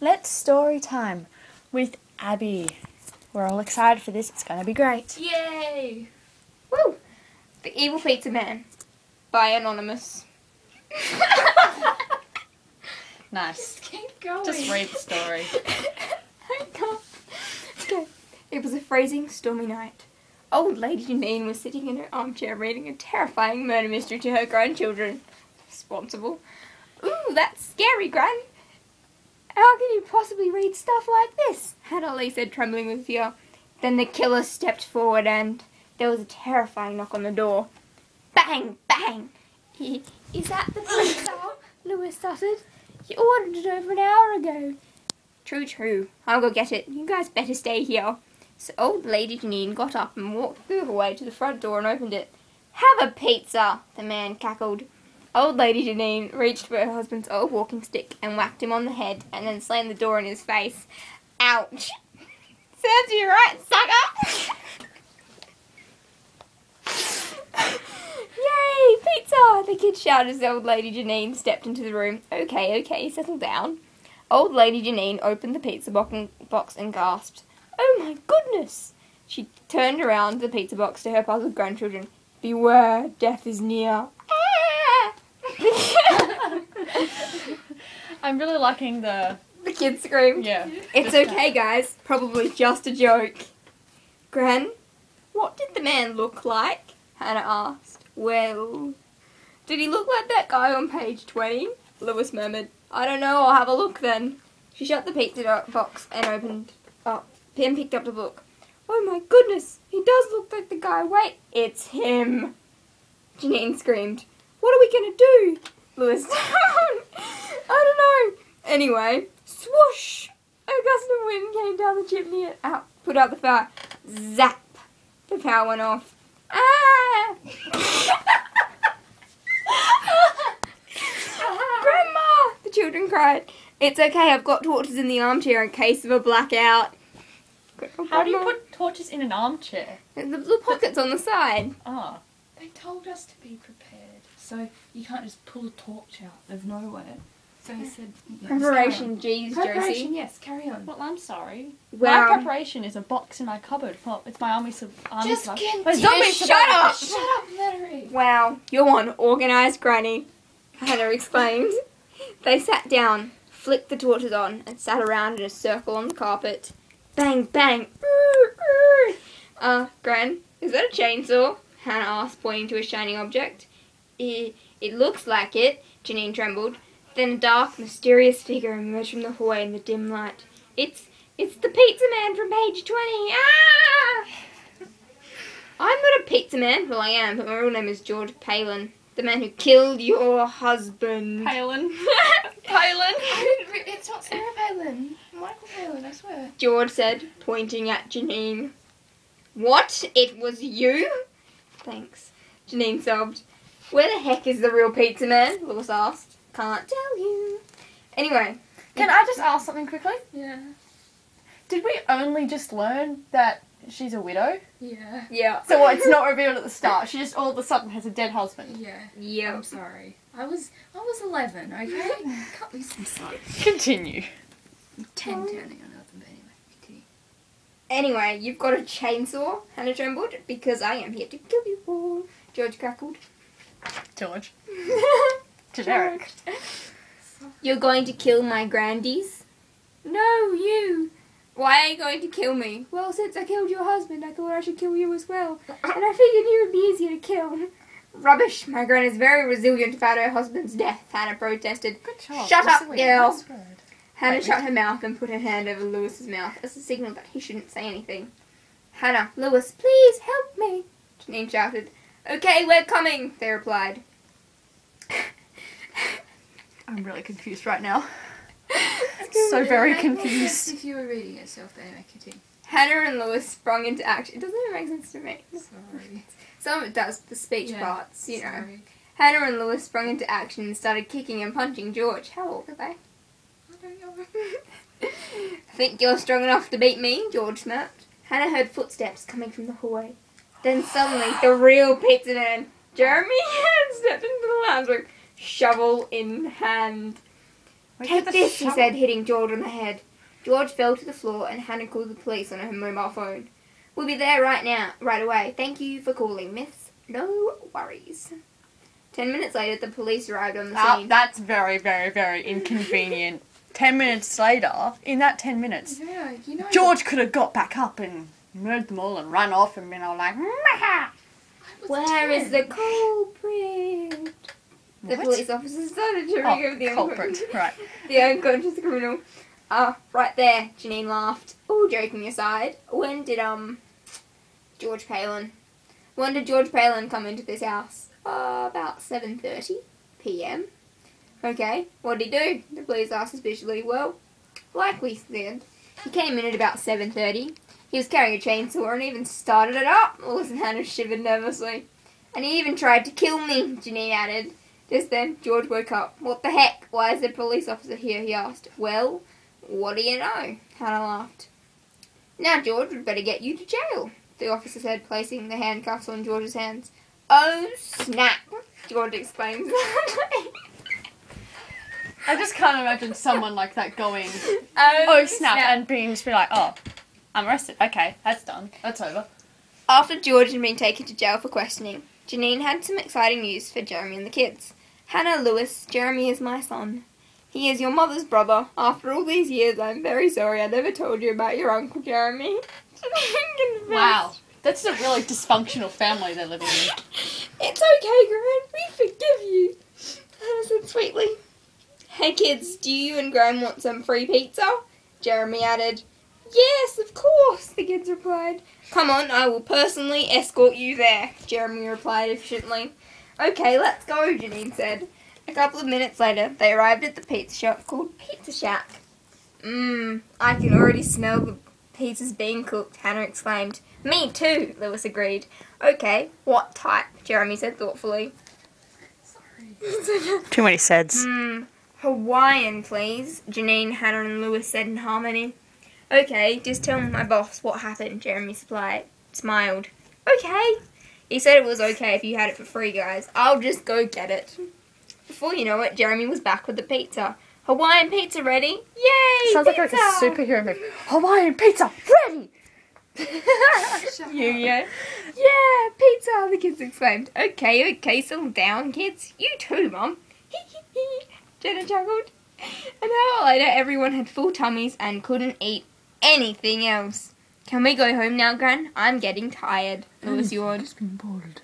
Let's story time with Abby. We're all excited for this. It's going to be great. Yay! Woo! The Evil Pizza Man by Anonymous. Nice. Just keep going. Just read the story. I can't. Okay. It was a freezing, stormy night. Old Lady Janine was sitting in her armchair reading a terrifying murder mystery to her grandchildren. Responsible. Ooh, that's scary, Gran. How can you possibly read stuff like this? Hannah Lee said, trembling with fear. Then the killer stepped forward and there was a terrifying knock on the door. Bang! Bang! Is that the pizza? Lewis stuttered. You ordered it over an hour ago. True, true. I'll go get it. You guys better stay here. So old Lady Janine got up and walked through her way to the front door and opened it. Have a pizza, the man cackled. Old Lady Janine reached for her husband's old walking stick and whacked him on the head and then slammed the door in his face. Ouch. Serves you right, sucker. Yay, pizza! The kid shouted as old Lady Janine stepped into the room. Okay, settle down. Old Lady Janine opened the pizza box and gasped. Oh my goodness! She turned around the pizza box to her puzzled grandchildren. Beware, death is near. Ah! I'm really liking the kid screamed. Yeah. It's okay, guys. Probably just a joke. Gran, what did the man look like? Hannah asked. Well, did he look like that guy on page 20? Lewis murmured. I don't know, I'll have a look then. She shut the pizza box and picked up the book. Oh my goodness, he does look like the guy. Wait, it's him. Janine screamed. What are we going to do? Lewis, I don't know. Anyway, swoosh! A gust of wind came down the chimney and put out the fire. Zap! The power went off. Ah! Grandma! The children cried. It's okay, I've got torches in the armchair in case of a blackout. How do you put torches in an armchair? The little pockets on the side. Ah. They told us to be prepared, so you can't just pull a torch out of nowhere. So he said... Yeah, Preparation, geez, Preparation, Josie. yes, carry on. Well, I'm sorry. Well, My preparation is a box in my cupboard. Well, it's my army stuff. Just continue. Shut up! Shut up, Larry. Wow, you're one organised granny, Hannah exclaimed. They sat down, flicked the torches on, and sat around in a circle on the carpet. Bang, bang. Gran, is that a chainsaw? Hannah asked, pointing to a shining object. It looks like it, Janine trembled. Then a dark, mysterious figure emerged from the hallway in the dim light. It's the pizza man from page 20. Ah! I'm not a pizza man. Well, I am, but my real name is George Palin. The man who killed your husband. Palin. Palin. It's not Sarah Palin. Michael Palin, I swear. George said, pointing at Janine. What? It was you? Thanks. Janine sobbed. Where the heck is the real pizza man? Lewis asked. Can't tell you. Anyway. Can I just ask something quickly? Yeah. Did we only just learn that she's a widow? Yeah. Yeah. So it's not revealed at the start. She just all of a sudden has a dead husband. Yeah. Yeah. I'm sorry. I was 11, okay? Cut me some slack. Continue. 10 turning on 11, but anyway, continue. Anyway, you've got a chainsaw, Hannah trembled, because I am here to kill you all. George cackled. George. Generic. You're going to kill my grandies? No, you. Why are you going to kill me? Well, since I killed your husband, I thought I should kill you as well. And I figured you would be easier to kill. Rubbish. My gran is very resilient about her husband's death, Hannah protested. Good job. Shut up, Resilient. girl. Nice word. Hannah shut her mouth and put her hand over Lewis's mouth as a signal that he shouldn't say anything. Hannah, Lewis, please help me, Janine shouted. Okay, we're coming, they replied. I'm really confused right now. So very Make more sense confused. if you were reading yourself, but anyway, continue. Hannah and Lewis sprung into action. It doesn't even make sense to me. Sorry. Some of it does, the speech Yeah, parts, you know. Sorry. Hannah and Lewis sprung into action and started kicking and punching George. How old are they? I don't know. Think you're strong enough to beat me? George snapped. Hannah heard footsteps coming from the hallway. Then suddenly, the real pizza man, Jeremy, stepped into the lounge room, shovel in hand. Take this, he said, hitting George on the head. George fell to the floor and Hannah called the police on her mobile phone. We'll be there right away. Thank you for calling, miss. No worries. 10 minutes later, the police arrived on the scene. That's very, very, very inconvenient. 10 minutes later, in that 10 minutes, Yeah, you know. George could have got back up and murdered them all and run off and been all like, Maha! Where is the culprit? The police officer started to ring over the culprit, right. the unconscious criminal. Right there, Janine laughed. All joking aside, when did George Palin come into this house? About 7:30 p.m. Okay, what did he do? The police asked suspiciously. Well, like we said, he came in at about 7:30. He was carrying a chainsaw and even started it up. Lewis and Hannah shivered nervously. And he even tried to kill me, Janine added. Just then, George woke up. What the heck? Why is the police officer here? He asked. Well, what do you know? Hannah laughed. Now, George, we'd better get you to jail, the officer said, placing the handcuffs on George's hands. Oh, snap, George exclaimed. I just can't imagine someone like that going, oh snap, and just be like, oh, I'm arrested. Okay, that's done. That's over. After George had been taken to jail for questioning, Janine had some exciting news for Jeremy and the kids. Hannah, Lewis, Jeremy is my son. He is your mother's brother. After all these years, I'm very sorry I never told you about your Uncle Jeremy. Wow. That's a really dysfunctional family they're living in. It's okay, Gran. We forgive you, Hannah said sweetly. Hey kids, do you and Gran want some free pizza? Jeremy added. Yes, of course, the kids replied. Come on, I will personally escort you there, Jeremy replied efficiently. Okay, let's go, Janine said. A couple of minutes later, they arrived at the pizza shop called Pizza Shack. I can already smell the pizzas being cooked, Hannah exclaimed. Me too, Lewis agreed. Okay, what type? Jeremy said thoughtfully. Sorry. Too many saids. Hawaiian, please, Janine, Hannah and Lewis said in harmony. Okay, just tell my boss what happened, Jeremy smiled. Okay. He said it was okay if you had it for free, guys. I'll just go get it. Before you know it, Jeremy was back with the pizza. Hawaiian pizza ready? Yay! Sounds pizza! like a superhero movie. Hawaiian pizza ready! Yeah, pizza, the kids exclaimed. Okay, settle down, kids. You too, Mum. Jenna chuckled. An hour later, everyone had full tummies and couldn't eat anything else. Can we go home now, Gran? I'm getting tired. Lewis yawned. I've just been bored.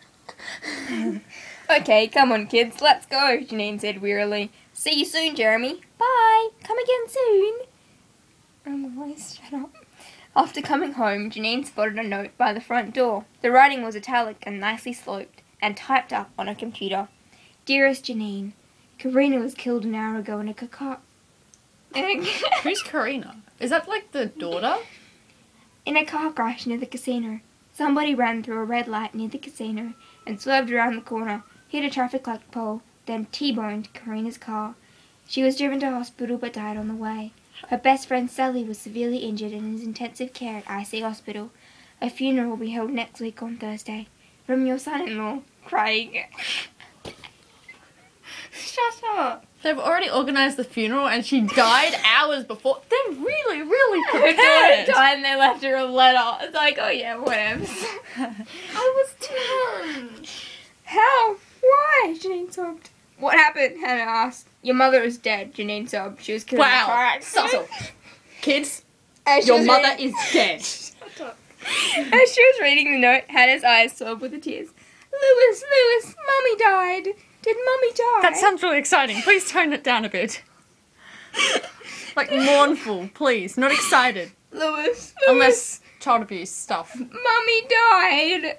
Okay, come on, kids. Let's go, Janine said wearily. See you soon, Jeremy. Bye. Come again soon. Oh, boys, shut up. After coming home, Janine spotted a note by the front door. The writing was italic and nicely sloped and typed up on a computer. Dearest Janine, Karina was killed an hour ago in a Who's Karina? Is that like the daughter? In a car crash near the casino. Somebody ran through a red light near the casino and swerved around the corner, hit a traffic light pole, then T-boned Karina's car. She was driven to hospital but died on the way. Her best friend Sally was severely injured and is in intensive care at IC Hospital. A funeral will be held next week on Thursday. From your son-in-law, Craig. Shut up. They've already organised the funeral and she died hours before. They're really, really prepared. And they left her a letter. It's like, oh yeah, whatever. I was turned. How? Why? Janine sobbed. What happened? Hannah asked. Your mother is dead, Janine sobbed. She was killed in a car accident. Subtle. Kids, your mother is dead. Shut up. As she was reading the note, Hannah's eyes sobbed with the tears. Lewis, Mummy died. Did Mummy die? That sounds really exciting. Please tone it down a bit. Like mournful, please. Not excited. Lewis. Unless child abuse stuff. Mummy died.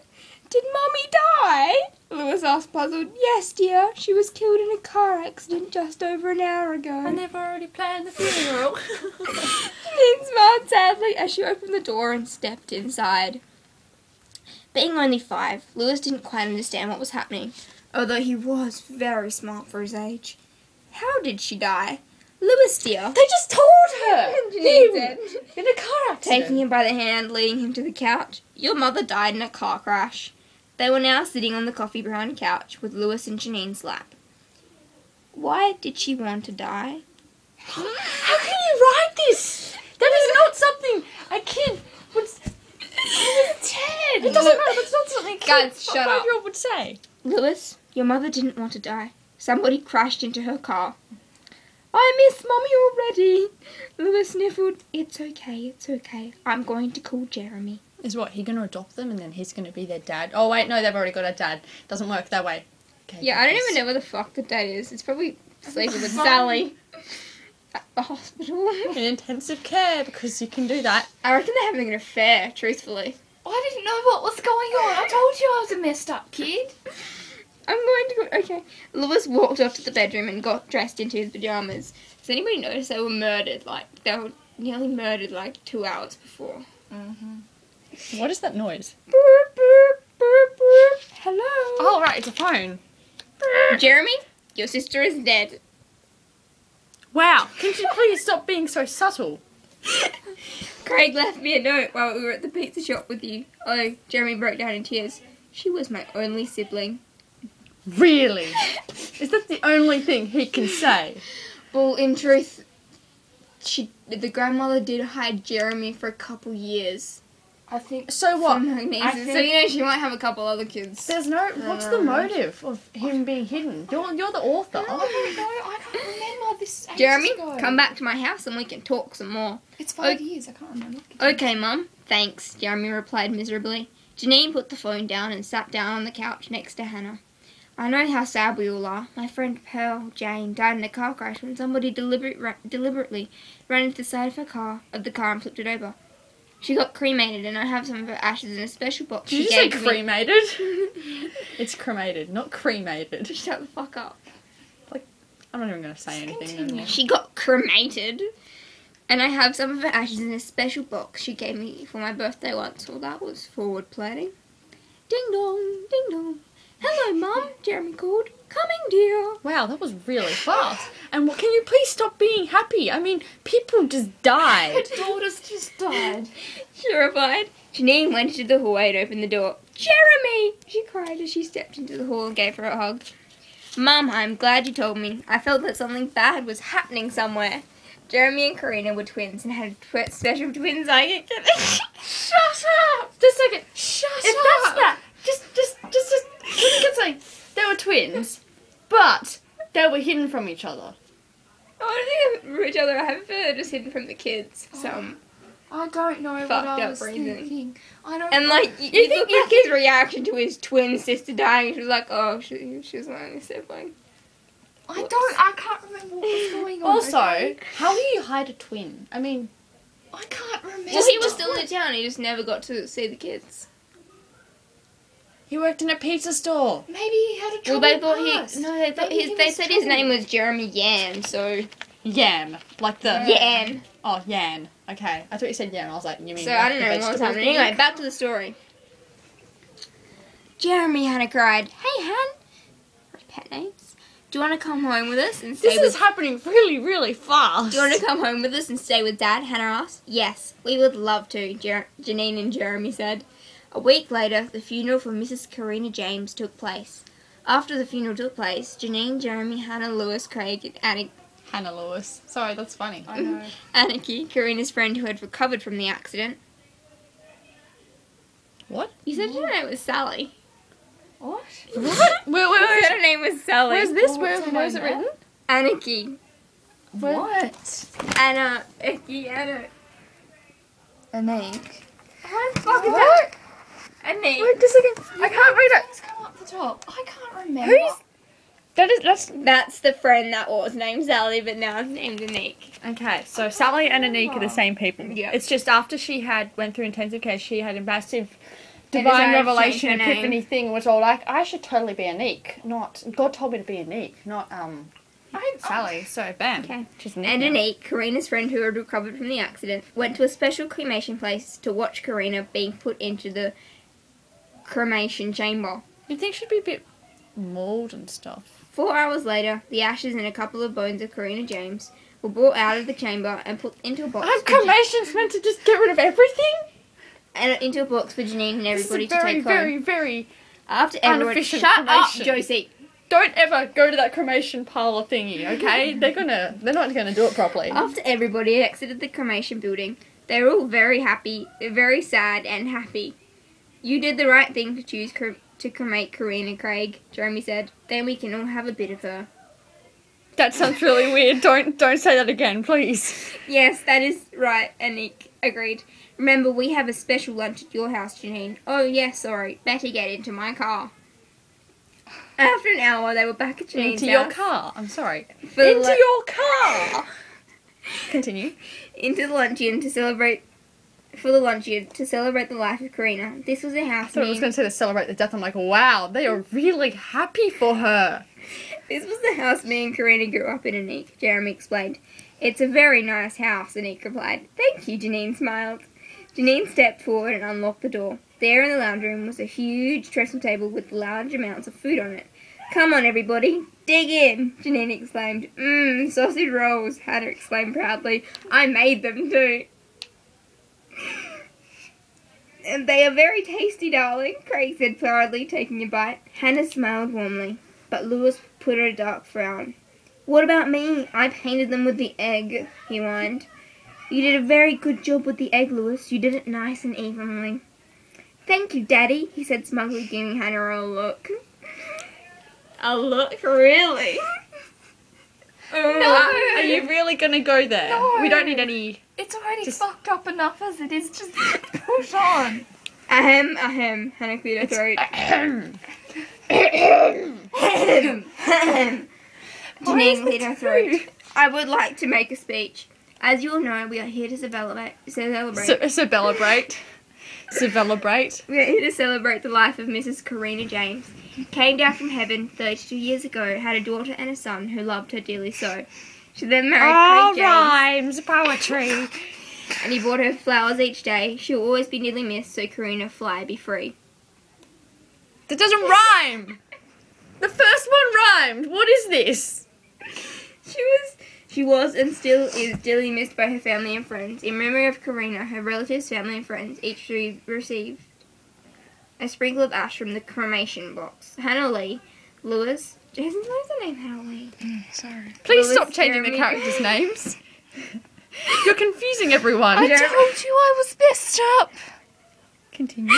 Did Mummy die? Lewis asked, puzzled. Yes, dear. She was killed in a car accident just over an hour ago. And they've already planned the funeral. Janine smiled sadly as she opened the door and stepped inside. Being only 5, Lewis didn't quite understand what was happening, although he was very smart for his age. How did she die? Lewis, dear. They just told her. Janine said, in a car accident. taking him by the hand, leading him to the couch. Your mother died in a car crash. They were now sitting on the coffee brown couch with Lewis in Janine's lap. Why did she want to die? How can you write this? That is not something a kid would... It's 10. It doesn't matter, that's not something a Guys, shut up. 5-year-old would say. Lewis, your mother didn't want to die. Somebody crashed into her car. I miss Mummy already. Lewis sniffled. It's okay. I'm going to call Jeremy. Is what, he going to adopt them and then he's going to be their dad? Oh wait, no, they've already got a dad. Doesn't work that way. Okay, Yeah, I don't even know where the fuck the dad is. It's probably sleeping with Sally at the hospital. In intensive care, because you can do that. I reckon they're having an affair, truthfully. I didn't know what was going on. I told you I was a messed up kid. I'm going to go... Okay. Lewis walked off to the bedroom and got dressed into his pyjamas. Does anybody notice they were murdered? Like, they were nearly murdered like 2 hours before. Mm-hmm. What is that noise? Boop, boop, boop, boop. Hello. Oh, right, it's a phone. Jeremy, your sister is dead. Wow, can you please stop being so subtle? Craig left me a note while we were at the pizza shop with you. Oh, Jeremy broke down in tears. She was my only sibling. Really? Is that the only thing he can say? Well, in truth, the grandmother did hide Jeremy for a couple years. I think... So what? From her nieces. So, you know, she might have a couple other kids. There's no... What's the motive of him being hidden? You're the author. I don't know. I can't remember this ages Jeremy, ago. come back to my house and we can talk some more. It's 5 years. I can't remember. Okay, Mum. Thanks, Jeremy replied miserably. Janine put the phone down and sat down on the couch next to Hannah. I know how sad we all are. My friend Pearl Jane died in a car crash when somebody deliberately ran into the side of the car and flipped it over. She got cremated, and I have some of her ashes in a special box. Did you say cremated? It's cremated, not cremated. Shut the fuck up. I'm not even going to say anything anymore. She got cremated, and I have some of her ashes in a special box she gave me for my birthday once. Well, that was forward planning. Ding dong, ding dong. Hello, Mum, Jeremy called. Coming, dear. Wow, that was really fast. And can you please stop being happy? I mean, people just died. Her daughter's just died. She replied. Janine went into the hallway and opened the door. Jeremy! She cried as she stepped into the hall and gave her a hug. Mum, I'm glad you told me. I felt that something bad was happening somewhere. Jeremy and Karina were twins and had a special twins eye. Shut up! Just a second. Shut up! If that's that, just you could say they were twins, but they were hidden from each other. I don't think from each other. I have they're just hidden from the kids. I don't know what I was thinking. I don't. And like you look at his reaction to his twin sister dying. She was like, "Oh, she was my only sibling." I can't remember what was going on. Also, okay? how do you hide a twin? I mean, I can't remember. Well, he was still in town. He just never got to see the kids. he worked in a pizza store. Maybe he had a trouble. Well, they thought they said his name was Jeremy Yan. So Yam, like the Yan. Oh, Yan. Okay, I thought you said yam. I was like, you mean? So like I don't the know what's vegetable happening. thing? Anyway, back to the story. Jeremy, Hannah cried. Hey, Han. Pet names. Do you want to come home with us and stay This is happening really, really fast. Do you want to come home with us and stay with Dad? Hannah asked. Yes, we would love to, Janine and Jeremy said. A week later, the funeral for Mrs. Karina James took place. After the funeral took place, Janine, Jeremy, Hannah, Lewis, Craig, and Hannah Lewis. Sorry, that's funny. I know. Anarchy, Karina's friend who had recovered from the accident. What? You said your name was Sally. What? What? Wait. You said her name was Sally. Where's this? What's her Where is it name written? Anarchy. What? Anna. Icky. Anna. Anik. What the fuck is What? that? Annie. Wait just a second. I can't read it. Let's come up the top. I can't remember. That's the friend that was named Sally, but now it's named Anik. Okay, so Sally and Anik are the same people. Yeah. It's just after she went through intensive care, she had a massive They divine decided to revelation, change her name. epiphany thing, was all like, I should totally be Anik, not, God told me to be Anik, not, Sally, so bam. Okay. She's Anik And now. Anik, Karina's friend who had recovered from the accident, went to a special cremation place to watch Karina being put into the cremation chamber. You'd think she'd be a bit mauled and stuff. 4 hours later, the ashes and a couple of bones of Karina James were brought out of the chamber and put into a box. Are cremations meant to just get rid of everything? And into a box for Janine and everybody This is to take home. very, very After everyone, inefficient shut up, cremation. Josie. don't ever go to that cremation parlour thingy, okay? They're not gonna do it properly. After everybody had exited the cremation building, they were all very happy, very sad and happy. You did the right thing to choose to cremate Karina, Craig, Jeremy said. Then we can all have a bit of her. That sounds really weird. Don't say that again, please. Yes, that is right, Anik agreed. Remember, we have a special lunch at your house, Janine. Oh, yes, sorry. Better get into my car. After an hour, they were back at Janine's Into house. your car. I'm sorry. For the Into your car. Continue. Into the luncheon to celebrate. For the luncheon to celebrate the life of Karina. This was a house. I thought I was going to say to celebrate the death. I'm like, wow, they are really happy for her. This was the house me and Karina grew up in, Anik, Jeremy explained. It's a very nice house, Anik replied. Thank you, Janine smiled. Janine stepped forward and unlocked the door. There in the lounge room was a huge trestle table with large amounts of food on it. Come on, everybody, dig in, Janine exclaimed. Sausage rolls, Hannah exclaimed proudly. I made them too. And they are very tasty, darling, Craig said proudly, taking a bite. Hannah smiled warmly, but Lewis put a dark frown. What about me? I painted them with the egg, he whined. You did a very good job with the egg, Lewis. You did it nice and evenly. Thank you, Daddy, he said smugly, giving Hannah a look. A look, really? No. Are you really going to go there? No. We don't need any... It's already fucked up enough as it is. Just push on. Ahem, Hannah cleared her throat. Janine cleared her throat. I would like to make a speech. As you all know, we are here to celebrate. We are here to celebrate the life of Mrs. Karina James. Came down from heaven 32 years ago, had a daughter and a son who loved her dearly so. She then married Craig James. Rhymes, poetry. And he brought her flowers each day. She will always be nearly missed, so Karina, fly, be free. That doesn't rhyme. The first one rhymed. What is this? She was and still is dearly missed by her family and friends. In memory of Karina, her relatives, family and friends each received a sprinkle of ash from the cremation box. Hannah Lee, Lewis, Jason's the name Hannah Lee. Sorry. Please Lewis, stop changing Jeremy. the characters' names. You're confusing everyone. I told you I was messed up. Continue.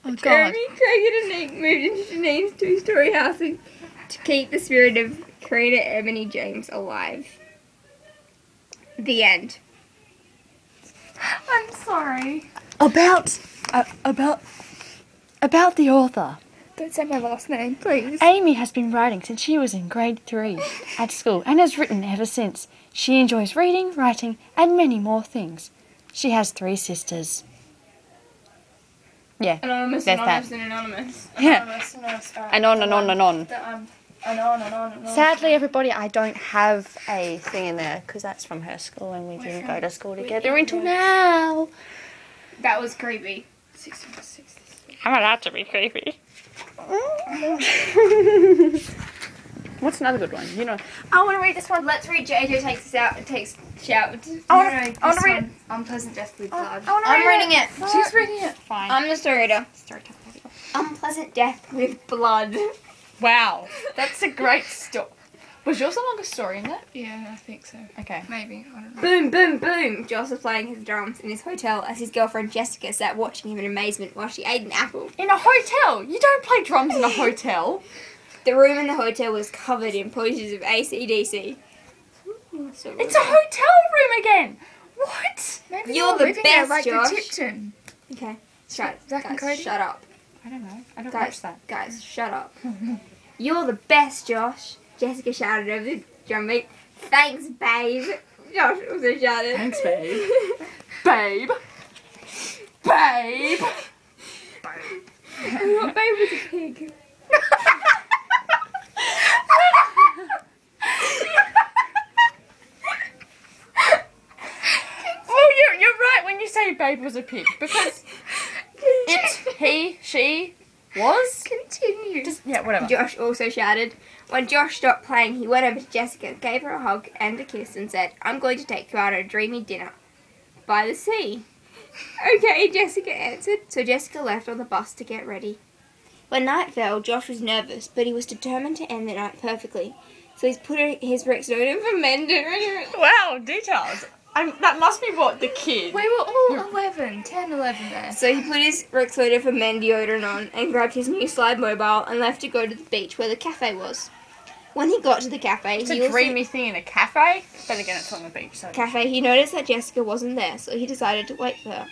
Oh, God. Jeremy, Craig and Anik moved into Janine's two-story house to keep the spirit of Karina Ebony James alive. The end. I'm sorry. About the author. Don't say my last name, please. Amy has been writing since she was in grade 3 at school and has written ever since. She enjoys reading, writing, and many more things. She has 3 sisters. Yeah, Anonymous, there's anonymous, that. and anonymous. Yeah. Anonymous, And on and on and on. On. Sadly, everybody, I don't have a thing in there because that's from her school and we didn't go to school together until now. That was creepy. I'm allowed to be creepy. What's another good one? You know. I want to read this one. Let's read JJ takes us out and takes shout. I want to read it. Unpleasant Death with Blood. I'm reading it. She's reading it. Fine. I'm the story reader. Storytime. Unpleasant Death with Blood. Wow, that's a great story. Was yours the longest story in there? Yeah, I think so. Okay. Maybe. I don't know. Boom, boom, boom. Joss was playing his drums in his hotel as his girlfriend Jessica sat watching him in amazement while she ate an apple. In a hotel? You don't play drums in a hotel. The room in the hotel was covered in posters of AC/DC. It's a hotel room again. What? Maybe You're the best, like Josh. the Tipton. Okay, shut Zack and guys, Cody? shut up. I don't know. I don't Guys, watch that. guys, shut up. You're the best, Josh. Jessica shouted over the drum beat. Thanks, babe. Josh also shouted. Thanks, babe. Babe. Babe. I thought babe was a pig. Well, you're right when you say babe was a pig because he, she was. Continue. Just yeah, whatever. Josh also shouted. When Josh stopped playing, he went over to Jessica, gave her a hug and a kiss, and said, "I'm going to take you out on a dreamy dinner by the sea." Okay, Jessica answered. So Jessica left on the bus to get ready. When night fell, Josh was nervous, but he was determined to end the night perfectly. So he's put his Rexona for men to... Wow, details. That must be what the kid. We were all 11 there. So he put his Rexona for men deodorant on and grabbed his new slide mobile and left to go to the beach where the cafe was. When he got to the cafe, It's a dreamy thing in a cafe. But again, it's on the beach, so... He noticed that Jessica wasn't there, so he decided to wait for her.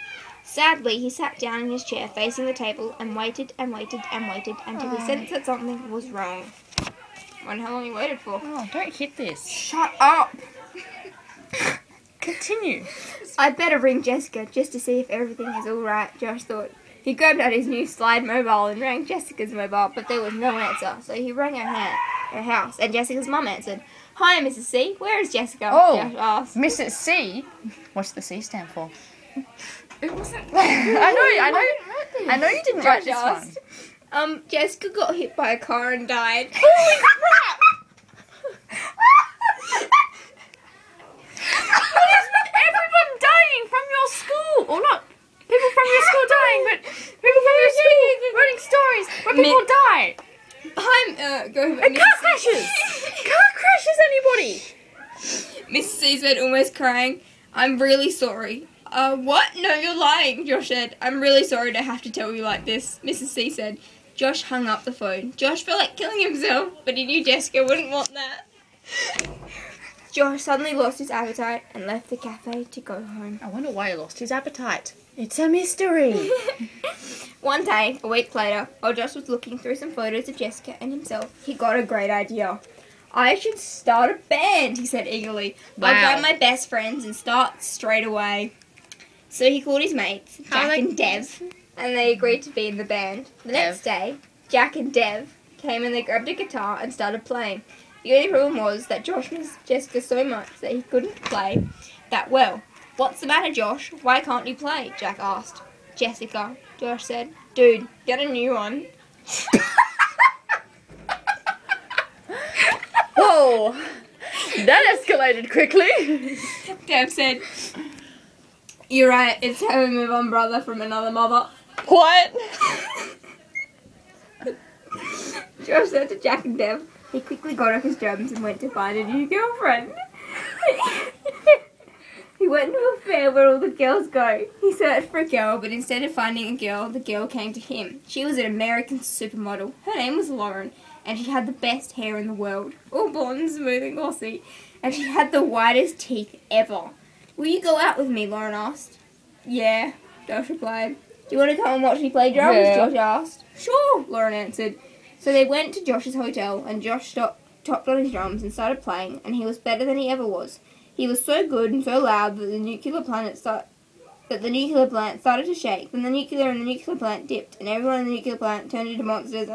Sadly, he sat down in his chair facing the table and waited and waited and waited until he sensed that something was wrong. I wonder how long he waited for. Oh, don't hit this. Shut up! Continue. I'd better ring Jessica just to see if everything is alright, Josh thought. He grabbed out his new slide mobile and rang Jessica's mobile, but there was no answer, so he rang her house, and Jessica's mum answered. Hi, Mrs. C. Where is Jessica? Oh, Josh asked. Mrs. C? What's the C stand for? It wasn't. I know you didn't write this one. Jessica got hit by a car and died. Holy crap! What is everyone dying from your school? Or not people from your school dying, but people from your school writing stories where people die. Car crashes! Car crashes, anybody! Mrs. C said, almost crying, I'm really sorry. What? No, you're lying, Josh said. I'm really sorry to have to tell you like this, Mrs. C said. Josh hung up the phone. Josh felt like killing himself, but he knew Jessica wouldn't want that. Josh suddenly lost his appetite and left the cafe to go home. I wonder why he lost his appetite. It's a mystery. One day, a week later, while Josh was looking through some photos of Jessica and himself, he got a great idea. I should start a band, he said eagerly. Wow. I'll grab my best friends and start straight away. So he called his mates, Jack and Dev, and they agreed to be in the band. The next day, Jack and Dev came and they grabbed a guitar and started playing. The only problem was that Josh missed Jessica so much that he couldn't play that well. What's the matter, Josh? Why can't you play? Jack asked. Jessica, Josh said. Dude, get a new one. Whoa! That escalated quickly. Dev said, you're right, it's how we move on, brother, from another mother. What? Josh said to Jack and Dev. He quickly got off his drums and went to find a new girlfriend. He went to a fair where all the girls go. He searched for a girl, but instead of finding a girl, the girl came to him. She was an American supermodel. Her name was Lauren, and she had the best hair in the world. All blonde, smooth and glossy. And she had the whitest teeth ever. Will you go out with me, Lauren asked. Yeah, Josh replied. Do you want to come and watch me play drums, Josh asked. Sure, Lauren answered. So they went to Josh's hotel, and Josh topped on his drums and started playing, and he was better than he ever was. He was so good and so loud that the nuclear plant started to shake. Then the nuclear in the nuclear plant dipped, and everyone in the nuclear plant turned into monsters.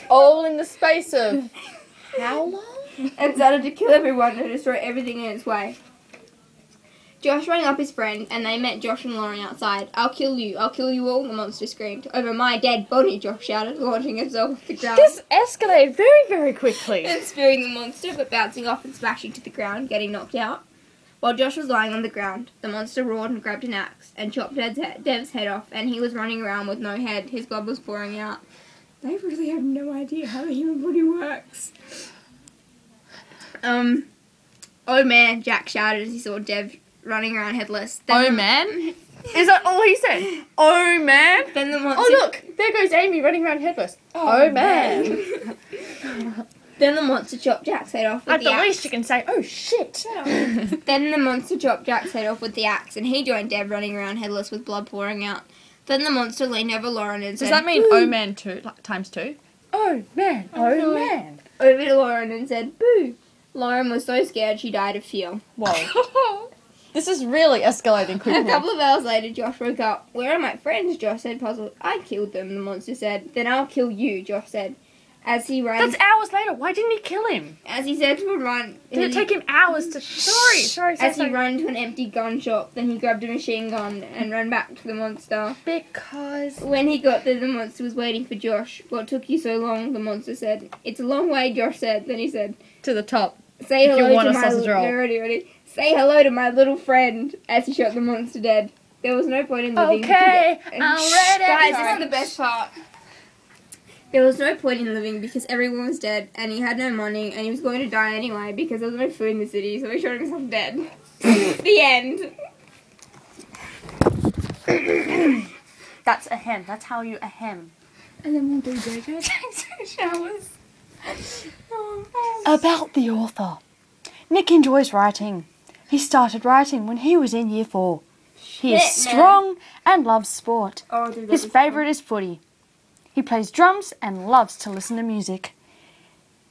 All in the space of how long? And started to kill everyone and destroy everything in its way. Josh rang up his friend, and they met Josh and Lauren outside. I'll kill you all, the monster screamed. Over my dead body, Josh shouted, launching himself off the ground. This escalated very, very quickly. And spearing the monster, but bouncing off and smashing to the ground, getting knocked out. While Josh was lying on the ground, the monster roared and grabbed an axe, and chopped Dev's head off, and he was running around with no head. His blood was pouring out. They really have no idea how the human body works. Oh man, Jack shouted as he saw Dev running around headless. Then man? Is that all he said? Oh man? Then the monster... Oh look, there goes Amy running around headless. Oh man. Then the monster chopped Jack's head off with the axe. At the least you can say, oh shit. Then the monster chopped Jack's head off with the axe, and he joined Dev running around headless with blood pouring out. Then the monster leaned over Lauren and said... Does that mean oh man times two? Oh man, oh man. Over to Lauren and said, boo. Lauren was so scared she died of fear. Whoa. This is really escalating quickly. A couple of hours later, Josh woke up. Where are my friends? Josh said, puzzled. I killed them, the monster said. Then I'll kill you, Josh said. As he ran... That's hours later. Why didn't he kill him? As he said to run... Did it take him hours to... Sorry. As he ran to an empty gun shop, then he grabbed a machine gun and ran back to the monster. Because... When he got there, the monster was waiting for Josh. What took you so long? The monster said. It's a long way, Josh said. Then he said... To the top. Say hello to my... Ready. Say hello to my little friend, as he shot the monster dead. There was no point in living. Okay, I'm ready. Guys, this is the best part. There was no point in living because everyone was dead and he had no money and he was going to die anyway because there was no food in the city, so he shot himself dead. The end. That's ahem. That's how you ahem. And then we'll do JJ takes her showers. About the author. Nick enjoys writing. He started writing when he was in year 4. He is strong and loves sport. His favourite is footy. He plays drums and loves to listen to music.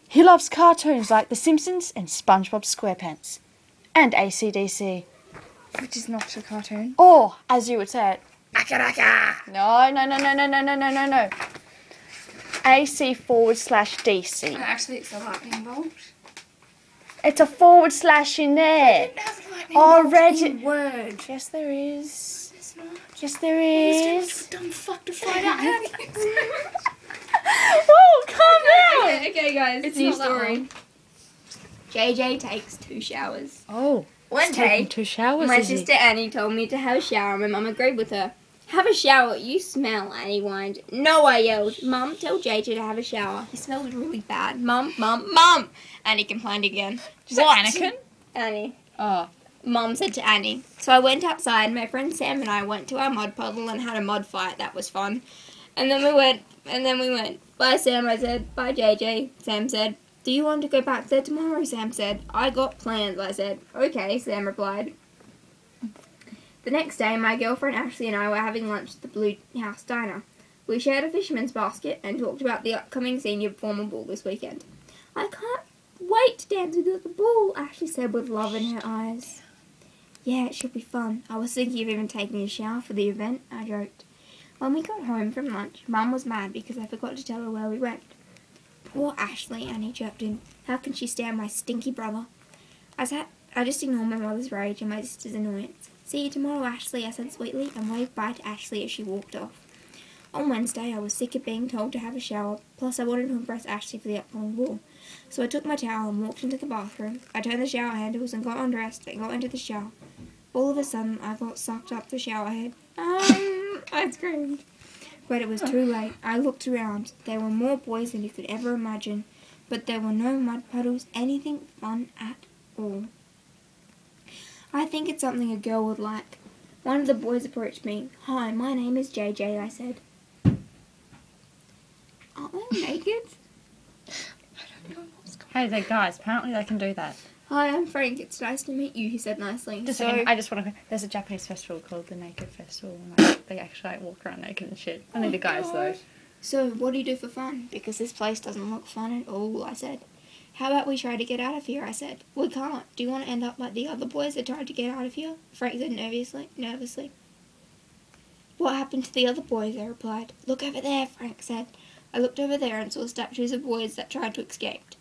He loves cartoons like The Simpsons and SpongeBob SquarePants. And AC/DC. Which is not a cartoon. Or, as you would say it, Aka. no. AC/DC. Actually, it's a lightning bolt. It's a / in there. Already. Word. Yes, there is. It's not. Yes, there is. Dumb fuck to find out how to use it. Whoa, calm down. Okay, guys. It's new not that story. long. JJ takes 2 showers. Oh, One day, 2 showers. my is he? sister Annie told me to have a shower. My mum agreed with her. Have a shower, you smell, Annie whined. No, I yelled. Mum, tell JJ to have a shower. He smells really bad. Mum. Annie complained again. Is that Anakin? Annie. Oh. Mum said to Annie. So I went outside. My friend Sam and I went to our mud puddle and had a mud fight. That was fun. And then we went. Bye, Sam, I said. Bye, JJ. Sam said. Do you want to go back there tomorrow? Sam said. I got plans, I said. Okay, Sam replied. The next day, my girlfriend Ashley and I were having lunch at the Blue House Diner. We shared a fisherman's basket and talked about the upcoming senior performer ball this weekend. I can't wait to dance with the ball, Ashley said with love in her eyes. Yeah, it should be fun. I was thinking of even taking a shower for the event, I joked. When we got home from lunch, Mum was mad because I forgot to tell her where we went. Poor Ashley, Annie chirped in. How can she stand my stinky brother? I just ignored my mother's rage and my sister's annoyance. See you tomorrow, Ashley, I said sweetly, and waved bye to Ashley as she walked off. On Wednesday, I was sick of being told to have a shower, plus I wanted to impress Ashley for the upcoming ball. So I took my towel and walked into the bathroom. I turned the shower handles and got undressed and got into the shower. All of a sudden, I got sucked up the shower head. I screamed. But it was too late. I looked around. There were more boys than you could ever imagine, but there were no mud puddles, anything fun at all. I think it's something a girl would like. One of the boys approached me. Hi, my name is JJ, I said. Aren't they naked? Hey there, guys. Apparently they can do that. Hi, I'm Frank. It's nice to meet you, he said nicely. Just a second, I just want to. There's a Japanese festival called the Naked Festival, and they actually walk around naked and shit. Only the guys though. So, what do you do for fun? Because this place doesn't look fun at all, I said. How about we try to get out of here, I said. We can't. Do you want to end up like the other boys that tried to get out of here? Frank said nervously. What happened to the other boys? I replied. Look over there, Frank said. I looked over there and saw statues of boys that tried to escape.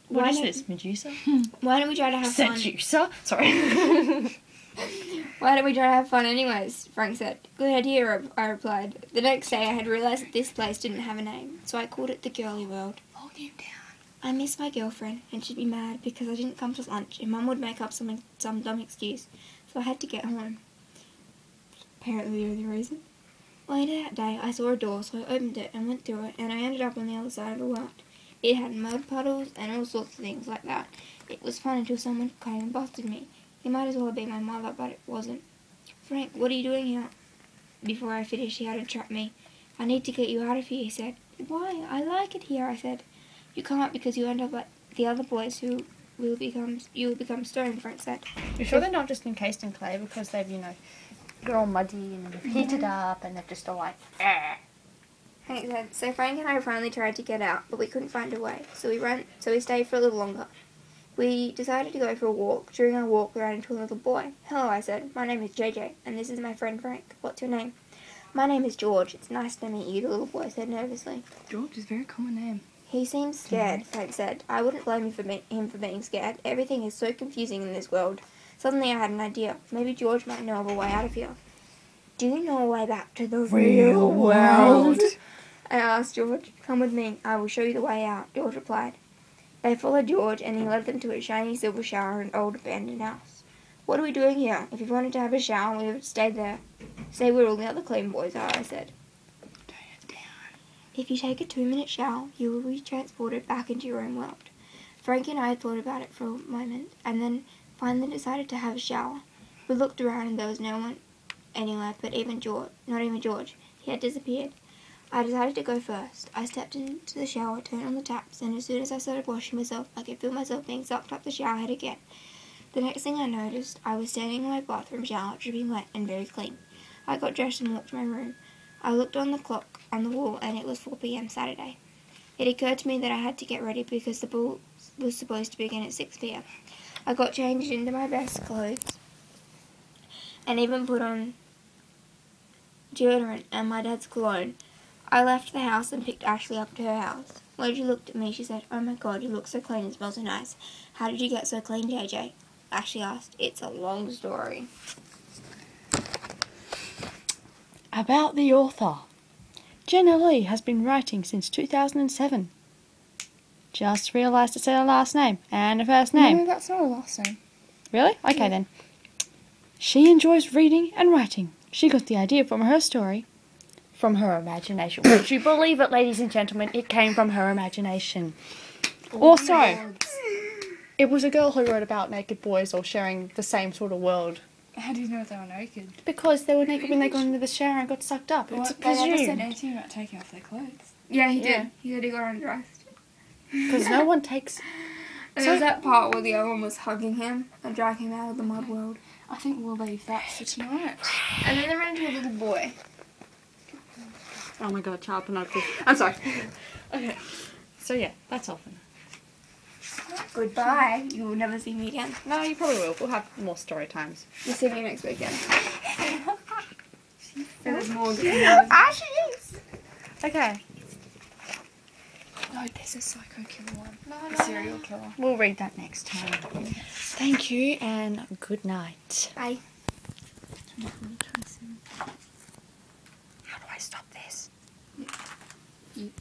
What is this, Medusa? Why don't we try to have fun? Medusa? Sorry. Why don't we try to have fun anyways? Frank said. Good idea, I replied. The next day I had realised that this place didn't have a name, so I called it the Girly World. Hold him down. I miss my girlfriend, and she'd be mad because I didn't come to lunch, and Mum would make up some dumb excuse, so I had to get home. Apparently the only reason. Later that day, I saw a door, so I opened it and went through it, and I ended up on the other side of a world. It had mud puddles and all sorts of things like that. It was fun until someone came and busted me. It might as well have been my mother, but it wasn't. Frank, what are you doing here? Before I finished, he had to trap me. I need to get you out of here, he said. Why? I like it here, I said. You can't because you end up like the other boys who you will become stone, Frank said. You sure they're not just encased in clay because they've, they're all muddy and they've heated up and they're just all like, Hank said, so Frank and I finally tried to get out, but we couldn't find a way, so we stayed for a little longer. We decided to go for a walk. During our walk, we ran into a little boy. Hello, I said. My name is JJ, and this is my friend Frank. What's your name? My name is George. It's nice to meet you, the little boy said nervously. George is a very common name. He seems scared, Frank said. I wouldn't blame him for being scared. Everything is so confusing in this world. Suddenly I had an idea. Maybe George might know of a way out of here. Do you know a way back to the real world? I asked George. Come with me. I will show you the way out, George replied. They followed George, and he led them to a shiny silver shower in an old abandoned house. What are we doing here? If you wanted to have a shower, we would have stayed there. Stay where all the other clean boys are, I said. Turn it down. If you take a 2-minute shower, you will be transported back into your own world. Frank and I thought about it for a moment, and then finally decided to have a shower. We looked around and there was no one anywhere but not even George. He had disappeared. I decided to go first. I stepped into the shower, turned on the taps, and as soon as I started washing myself, I could feel myself being sucked up the shower head again. The next thing I noticed, I was standing in my bathroom shower, dripping wet and very clean. I got dressed and walked to my room. I looked on the clock on the wall, and it was 4 p.m. Saturday. It occurred to me that I had to get ready because the ball was supposed to begin at 6 p.m. I got changed into my best clothes and even put on deodorant and my dad's cologne. I left the house and picked Ashley up to her house. When she looked at me, she said, "Oh my God, you look so clean and smell so nice. How did you get so clean, JJ?" Ashley asked. It's a long story. About the author. Jenna Lee has been writing since 2007. Just realised it said her last name and her first name. No, that's not her last name. Really? Okay then. She enjoys reading and writing. She got the idea from her story, from her imagination. Would you believe it, ladies and gentlemen? It came from her imagination. Also, it was a girl who wrote about naked boys all sharing the same sort of world. How do you know they were naked? Because they were naked when they got into the shower and got sucked up. It's They never said presumed. anything about taking off their clothes. Yeah, he did. Yeah. He said he got undressed. Because no one takes... And there was that part where the other one was hugging him and dragging him out of the mud world. I think we'll leave that for tonight. And then they ran into a little boy. Oh my God, child pornography. I'm sorry. Okay. So yeah, that's all for now. Goodbye. You will never see me again. No, you probably will. We'll have more story times. You'll see me next weekend. There's more. Ashes! Okay. No, there's a psycho killer one. No, A serial killer. We'll read that next time. Thank you and good night. Bye. How do I stop this? You